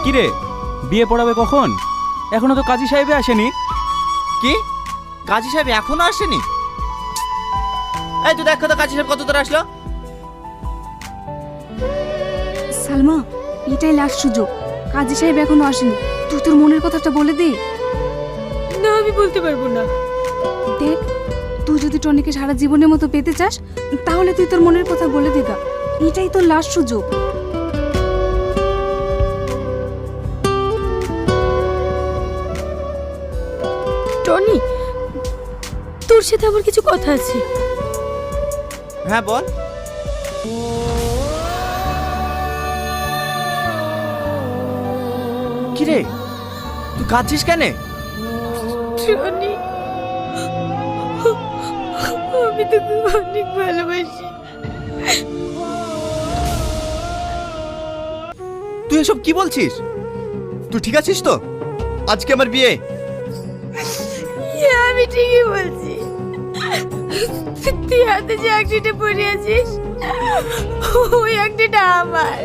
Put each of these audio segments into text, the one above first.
কিরে, বিয়ে পড়াবে কখন? এখনো তো কাজী সাহেবে আসেনি। কি, কাজী সাহেব এখনো আসেনি? এই তুই দেখো তো কাজী সাহেব কত দূর আসলো। সালমা, এটাই লাস্ট সুযোগ। কাজী সাহেব এখনো আসেনি, তুই তোর মনের কথাটা বলে দে। না, আমি বলতে পারবো না। দেখ, তুই যদি টনিকে সারা জীবনের মতো পেতে চাস, তাহলে তুই তোর মনের কথা বলে দে গা। এটাই তোর লাস্ট সুযোগ। টনি, তোর সাথে আমার কিছু কথা আছে। হ্যাঁ বল। কিরে, তুই কাঁদছিস কেন? টনি, আমি তোকে অনেক ভালোবাসি। তুই এসব কি বলছিস? তুই ঠিক আছিস তো? আজকে আমার বিয়ে। আমি ঠিকই বলছি। তুই হাতে যে আংটিটা পরে আছিস, ওই আংটিটা আমার।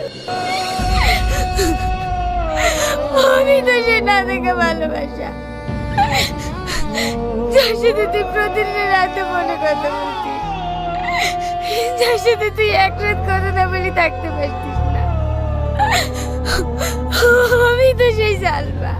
আমি তো সে না দেখা ভালোবাসা, যার সাথে তুই প্রতিদিন রাতে মনে কথা বলতিস, যার সাথে তুই এক রাত কথা না বলি থাকতে পারতিস না। আমি তো সেই সালমা।